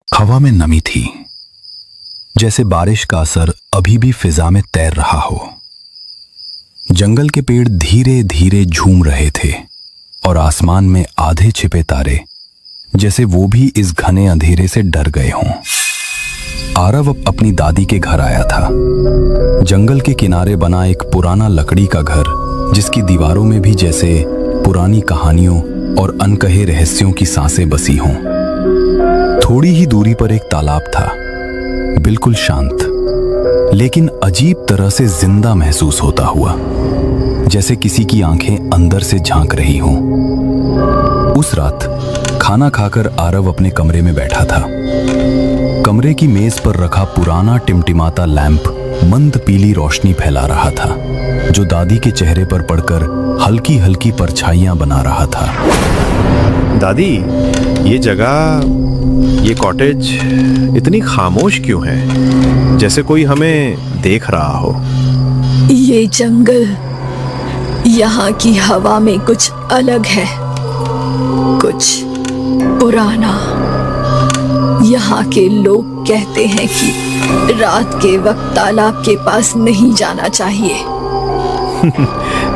हवा में नमी थी, जैसे बारिश का असर अभी भी फिजा में तैर रहा हो। जंगल के पेड़ धीरे धीरे झूम रहे थे और आसमान में आधे छिपे तारे जैसे वो भी इस घने अंधेरे से डर गए हों। आरव अपनी दादी के घर आया था। जंगल के किनारे बना एक पुराना लकड़ी का घर, जिसकी दीवारों में भी जैसे पुरानी कहानियों और अनकहे रहस्यों की सांसें बसी हों। थोड़ी ही दूरी पर एक तालाब था, बिल्कुल शांत, लेकिन अजीब तरह से जिंदा महसूस होता हुआ, जैसे किसी की आंखें अंदर से झांक रही हों। उस रात खाना खाकर आरव अपने कमरे में बैठा था। कमरे की मेज पर रखा पुराना टिमटिमाता लैंप मंद पीली रोशनी फैला रहा था, जो दादी के चेहरे पर पड़कर हल्की हल्की परछाइयां बना रहा था। दादी, ये जगह, ये कॉटेज इतनी खामोश क्यों है, जैसे कोई हमें देख रहा हो? ये जंगल, यहाँ की हवा में कुछ अलग है, कुछ पुराना। यहाँ के लोग कहते हैं कि रात के वक्त तालाब के पास नहीं जाना चाहिए।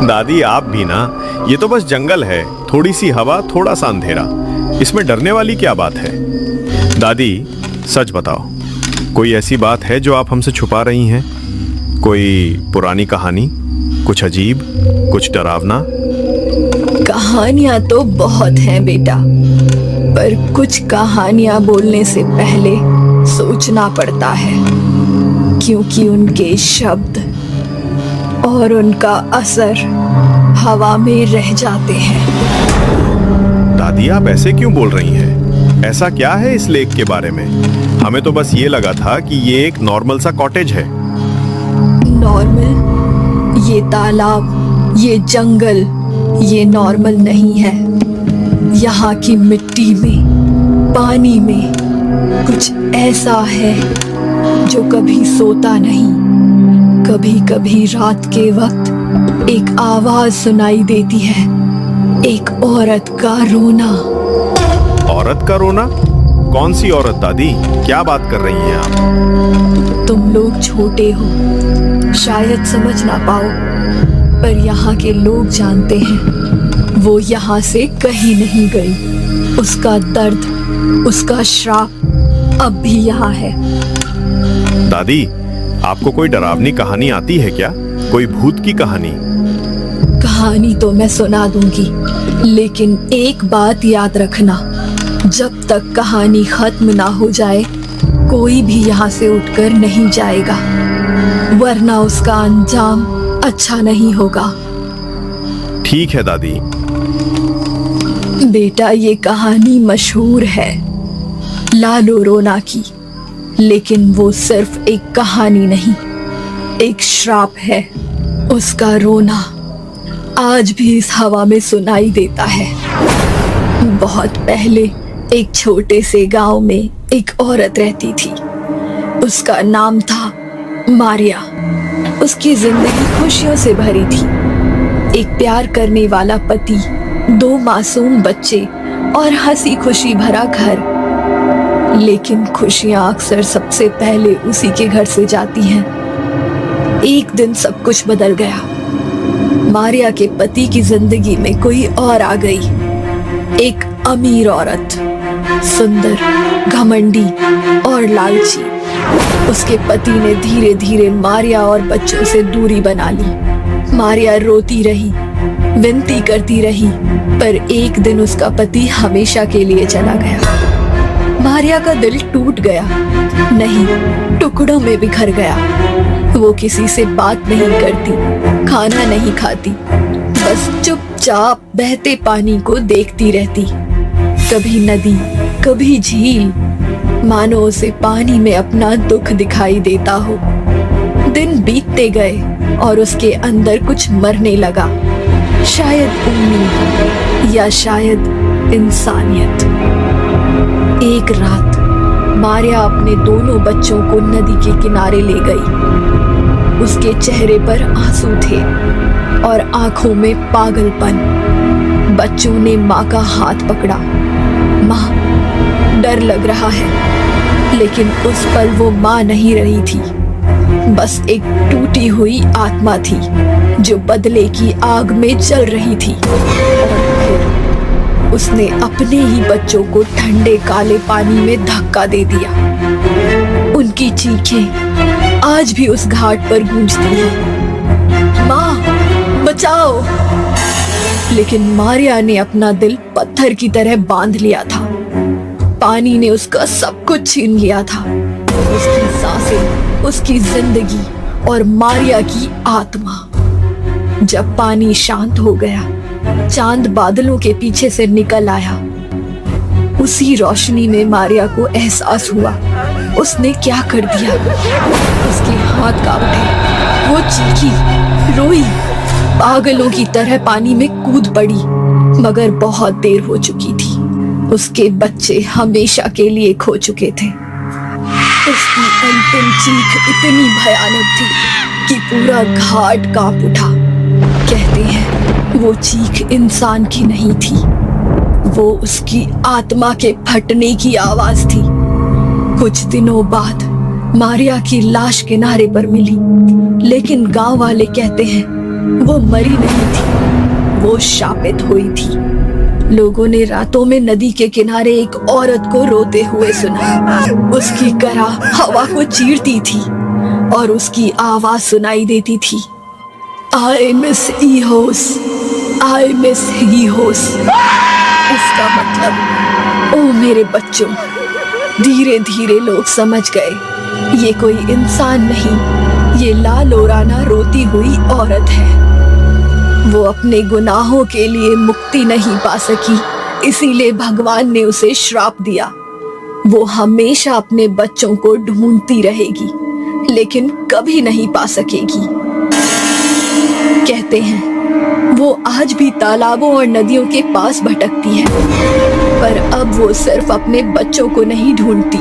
दादी, आप भी ना, ये तो बस जंगल है, थोड़ी सी हवा, थोड़ा सा अंधेरा, इसमें डरने वाली क्या बात है? दादी, सच बताओ, कोई ऐसी बात है जो आप हमसे छुपा रही हैं? कोई पुरानी कहानी, कुछ अजीब, कुछ डरावना? कहानियां तो बहुत हैं बेटा, पर कुछ कहानियां बोलने से पहले सोचना पड़ता है, क्योंकि उनके शब्द और उनका असर हवा में रह जाते हैं। दादी, आप ऐसे क्यों बोल रही हैं? ऐसा क्या है इस लेक के बारे में? हमें तो बस ये लगा था कि ये एक नॉर्मल सा कॉटेज है। नॉर्मल? ये तालाब, ये जंगल, ये नॉर्मल नहीं है। यहाँ की मिट्टी में, पानी में कुछ ऐसा है जो कभी सोता नहीं। कभी कभी रात के वक्त एक आवाज सुनाई देती है, एक औरत का रोना। औरत का रोना? कौन सी औरत दादी? क्या बात कर रही हैं आप? तुम लोग छोटे हो, शायद समझ ना पाओ, पर यहाँ के लोग जानते हैं, वो यहाँ से कहीं नहीं गई। उसका दर्द, उसका श्राप अब भी यहाँ है। दादी, आपको कोई डरावनी कहानी आती है क्या? कोई भूत की कहानी? कहानी तो मैं सुना दूंगी, लेकिन एक बात याद रखना, जब तक कहानी खत्म ना हो जाए, कोई भी यहाँ से उठकर नहीं जाएगा, वरना उसका अंजाम अच्छा नहीं होगा। ठीक है दादी। बेटा, ये कहानी मशहूर है, लालो रोना की, लेकिन वो सिर्फ एक कहानी नहीं, एक श्राप है। उसका रोना आज भी इस हवा में सुनाई देता है। बहुत पहले एक छोटे से गांव में एक औरत रहती थी। उसका नाम था मारिया। उसकी जिंदगी खुशियों से भरी थी। एक प्यार करने वाला पति, 2 मासूम बच्चे और हंसी खुशी भरा घर। लेकिन खुशियां अक्सर सबसे पहले उसी के घर से जाती हैं। एक दिन सब कुछ बदल गया। मारिया के पति की जिंदगी में कोई और आ गई, एक अमीर औरत, सुंदर, घमंडी और लालची। उसके पति ने धीरे धीरे मारिया और बच्चों से दूरी बना ली। मारिया रोती रही, विनती करती रही, पर एक दिन उसका पति हमेशा के लिए चला गया। मारिया का दिल टूट गया, नहीं, टुकड़ों में बिखर गया। वो किसी से बात नहीं करती, खाना नहीं खाती, बस चुपचाप बहते पानी को देखती रहती। कभी नदी, कभी झील, मानो उसे पानी में अपना दुख दिखाई देता हो। दिन बीतते गए और उसके अंदर कुछ मरने लगा, शायद उम्मीद या शायद इंसानियत। एक रात मारिया अपने दोनों बच्चों को नदी के किनारे ले गई। उसके चेहरे पर आंसू थे और आंखों में पागलपन। बच्चों ने माँ का हाथ पकड़ा। माँ, डर लग रहा है, लेकिन उस पल वो माँ नहीं रही थी, बस एक टूटी हुई आत्मा थी जो बदले की आग में जल रही थी। और फिर उसने अपने ही बच्चों को ठंडे काले पानी में धक्का दे दिया। उनकी चीखें आज भी उस घाट पर गूंजती हैं, माँ बचाओ। लेकिन मारिया ने अपना दिल पत्थर की तरह बांध लिया था। पानी ने उसका सब कुछ छीन लिया था, उसकी सांसें, उसकी जिंदगी और मारिया की आत्मा। जब पानी शांत हो गया, चांद बादलों के पीछे से निकल आया। उसी रोशनी में मारिया को एहसास हुआ उसने क्या कर दिया। उसके हाथ कांपे, वो चीखी, रोई, पागलों की तरह पानी में कूद पड़ी, मगर बहुत देर हो चुकी थी। उसके बच्चे हमेशा के लिए खो चुके थे। उसकी अंतिम चीख इतनी भयानक थी कि पूरा घाट कांप उठा। कहते हैं वो चीख इंसान की नहीं थी, वो उसकी आत्मा के फटने की आवाज थी। कुछ दिनों बाद मारिया की लाश किनारे पर मिली, लेकिन गांव वाले कहते हैं वो मरी नहीं थी, वो शापित हुई थी। लोगों ने रातों में नदी के किनारे एक औरत को रोते हुए सुना। उसकी कराह हवा को चीरती थी और उसकी आवाज सुनाई देती थी, आई मिस ईहोस, आई मिस ईहोस। इसका मतलब, ओ मेरे बच्चों, धीरे धीरे लोग समझ गए ये कोई इंसान नहीं, ये लालोराना रोती हुई औरत है। वो अपने गुनाहों के लिए मुक्ति नहीं पा सकी, इसीलिए भगवान ने उसे श्राप दिया। वो हमेशा अपने बच्चों को ढूंढती रहेगी, लेकिन कभी नहीं पा सकेगी। कहते हैं वो आज भी तालाबों और नदियों के पास भटकती है, पर अब वो सिर्फ अपने बच्चों को नहीं ढूंढती,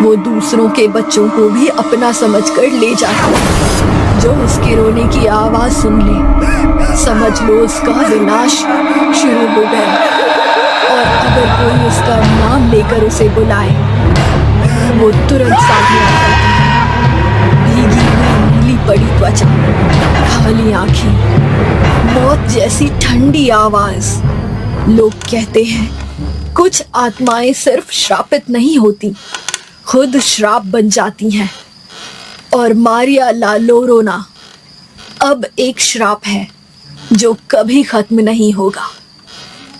वो दूसरों के बच्चों को भी अपना समझकर ले जाती है। जो उसके रोने की आवाज सुन ले, समझ लो उसका विनाश शुरू हो गया। और अगर कोई उसका नाम लेकर उसे बुलाए, वो तुरंत सामने आ जाती है। भीगी हुई नीली पड़ी त्वचा, खाली आंखें, मौत जैसी ठंडी आवाज। लोग कहते हैं कुछ आत्माएं सिर्फ श्रापित नहीं होती, खुद श्राप बन जाती हैं। और मारिया ला लोरोना अब एक श्राप है जो कभी खत्म नहीं होगा।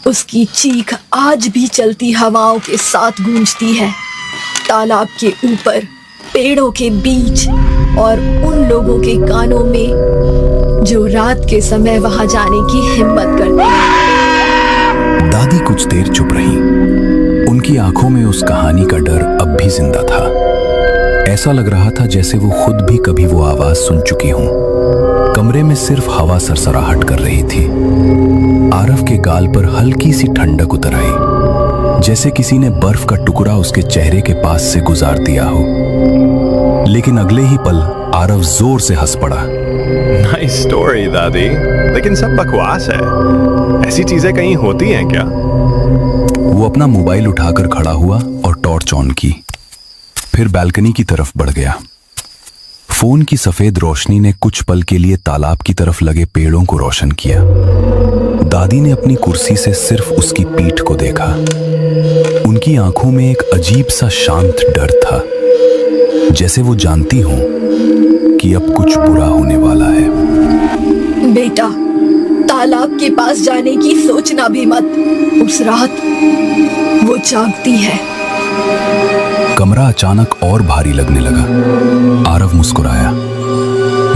उसकी चीख आज भी चलती हवाओं के साथ गूंजती है, तालाब के ऊपर, पेड़ों के बीच और उन लोगों के कानों में जो रात के समय वहां जाने की हिम्मत करते हैं। दादी कुछ देर चुप रही। उनकी आंखों में उस कहानी का डर अब भी जिंदा था। ऐसा लग रहा था जैसे वो खुद भी कभी वो आवाज सुन चुकी हों। कमरे में सिर्फ हवा सरसराहट कर रही थी। आरव के गाल पर हल्की सी ठंडक उतर आई, जैसे किसी ने बर्फ का टुकड़ा उसके चेहरे के पास से गुजार दिया हो। लेकिन अगले ही पल आरव जोर से हंस पड़ा। नाइस स्टोरी दादी, लेकिन सब बकवास है। ऐसी चीजें कहीं होती हैं क्या? वो अपना मोबाइल उठाकर खड़ा हुआ और टॉर्च ऑन की, फिर बालकनी की तरफ बढ़ गया। फोन की सफेद रोशनी ने कुछ पल के लिए तालाब की तरफ लगे पेड़ों को रोशन किया। दादी ने अपनी कुर्सी से सिर्फ उसकी पीठ को देखा। उनकी आंखों में एक अजीब सा शांत डर था, जैसे वो जानती हो कि अब कुछ बुरा होने वाला है। बेटा, तालाब के पास जाने की सोचना भी मत। उस रात वो जागती है। कमरा अचानक और भारी लगने लगा। आरव मुस्कुराया,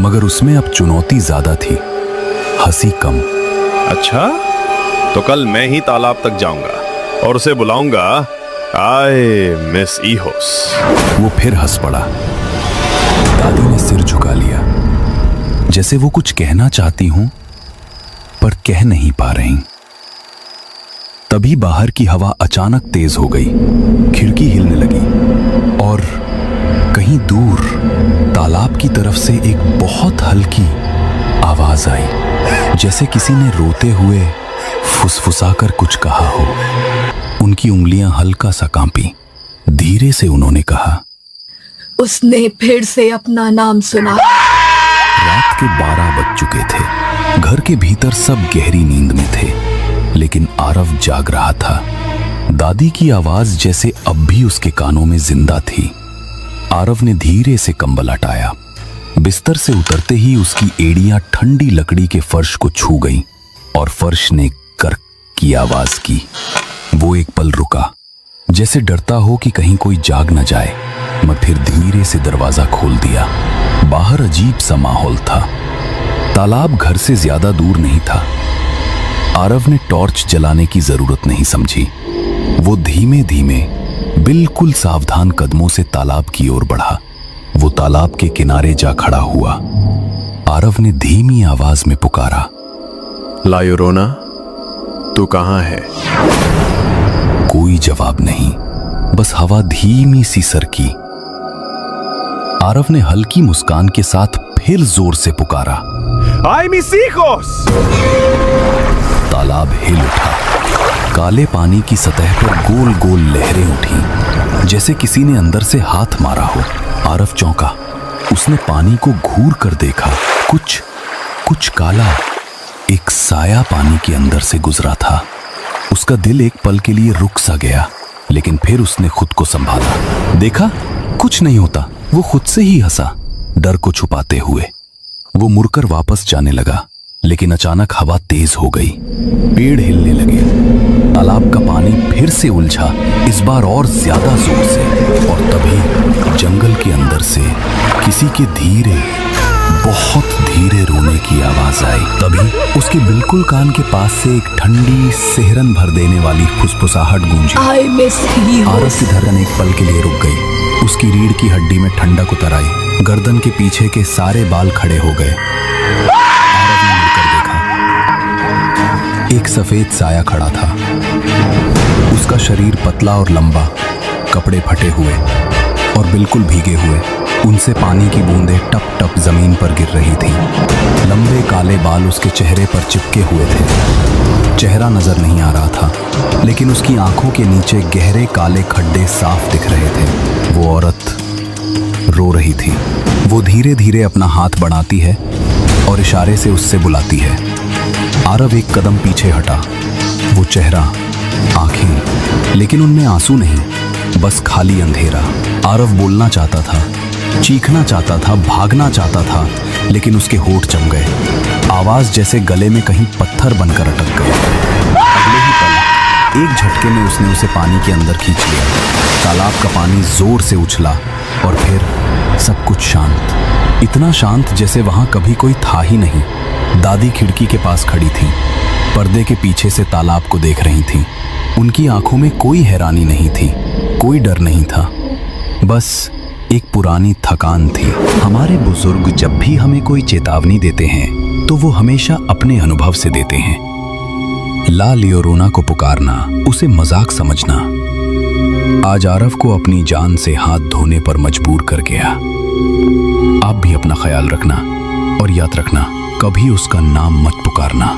मगर उसमें अब चुनौती ज्यादा थी, हंसी कम। अच्छा, तो कल मैं ही तालाब तक जाऊंगा और उसे बुलाऊंगा, आई मिस ईहोस। वो फिर हंस पड़ा। दादी ने सिर झुका लिया, जैसे वो कुछ कहना चाहती हूं पर कह नहीं पा रही। तभी बाहर की हवा अचानक तेज हो गई, खिड़की हिलने लगी और कहीं दूर तालाब की तरफ से एक बहुत हल्की आवाज आई, जैसे किसी ने रोते हुए फुसफुसाकर कुछ कहा हो। उनकी उंगलियां हल्का सा कांपी, धीरे से उन्होंने कहा। उसने फिर से अपना नाम सुना। रात के 12 बज चुके थे। घर के भीतर सब गहरी नींद में थे, लेकिन आरव जाग रहा था। दादी की आवाज जैसे अब भी उसके कानों में जिंदा थी। आरव ने धीरे से कंबल हटाया। बिस्तर से उतरते ही उसकी एड़ियां ठंडी लकड़ी के फर्श को छू गईं और फर्श ने कर्क की आवाज की। वो एक पल रुका, जैसे डरता हो कि कहीं कोई जाग न जाए, मगर फिर धीरे से दरवाजा खोल दिया। बाहर अजीब सा माहौल था। तालाब घर से ज्यादा दूर नहीं था। आरव ने टॉर्च जलाने की जरूरत नहीं समझी। वो धीमे धीमे बिल्कुल सावधान कदमों से तालाब की ओर बढ़ा। वो तालाब के किनारे जा खड़ा हुआ। आरव ने धीमी आवाज में पुकारा, ला योरोना, तू कहां है? कोई जवाब नहीं, बस हवा धीमी सी सरकी। आरव ने हल्की मुस्कान के साथ फिर जोर से पुकारा, आई मिस हिजोस! तालाब हिल उठा। काले पानी की सतह पर गोल गोल लहरें उठी, जैसे किसी ने अंदर से हाथ मारा हो। आरव चौंका। उसने पानी को घूर कर देखा। कुछ काला, एक साया पानी के अंदर से गुजरा था। उसका दिल एक पल के लिए रुक सा गया, लेकिन फिर उसने खुद को संभाला। देखा, कुछ नहीं होता। वो खुद से ही हंसा, डर को छुपाते हुए। वो मुड़कर वापस जाने लगा, लेकिन अचानक हवा तेज हो गई। पेड़ हिलने लगे। तालाब का पानी फिर से उलझा, इस बार और ज्यादा जोर से। और तभी जंगल के अंदर से किसी के धीरे, बहुत धीरे रोने की आवाज आई। तभी उसके बिल्कुल कान के पास से एक ठंडी, सिहरन भर देने वाली फुसफुसाहट गूंजी। आई मिस आरव की धड़कन एक पल के लिए रुक गई। उसकी रीढ़ की हड्डी में ठंडक उतर आई। गर्दन के पीछे के सारे बाल खड़े हो गए। आरव ने मुड़कर देखा। एक सफेद साया खड़ा था। उसका शरीर पतला और लंबा, कपड़े फटे हुए और बिल्कुल भीगे हुए। उनसे पानी की बूंदें टप टप जमीन पर गिर रही थी। लंबे काले बाल उसके चेहरे पर चिपके हुए थे। चेहरा नजर नहीं आ रहा था, लेकिन उसकी आंखों के नीचे गहरे काले खड्डे साफ दिख रहे थे। वो औरत रो रही थी। वो धीरे धीरे अपना हाथ बढ़ाती है और इशारे से उससे बुलाती है। आरव एक कदम पीछे हटा। वो चेहरा, आंखें, लेकिन उनमें आंसू नहीं, बस खाली अंधेरा। आरव बोलना चाहता था, चीखना चाहता था, भागना चाहता था, लेकिन उसके होंठ जम गए। आवाज जैसे गले में कहीं पत्थर बनकर अटक गई। अगले ही पल एक झटके में उसने उसे पानी के अंदर खींच लिया। तालाब का पानी जोर से उछला और फिर सब कुछ शांत। इतना शांत जैसे वहां कभी कोई था ही नहीं। दादी खिड़की के पास खड़ी थी, पर्दे के पीछे से तालाब को देख रही थी। उनकी आंखों में कोई हैरानी नहीं थी, कोई डर नहीं था, बस एक पुरानी थकान थी। हमारे बुजुर्ग जब भी हमें कोई चेतावनी देते हैं तो वो हमेशा अपने अनुभव से देते हैं। ला लियोरोना को पुकारना, उसे मजाक समझना, आज आरव को अपनी जान से हाथ धोने पर मजबूर कर गया। आप भी अपना ख्याल रखना और याद रखना, कभी उसका नाम मत पुकारना।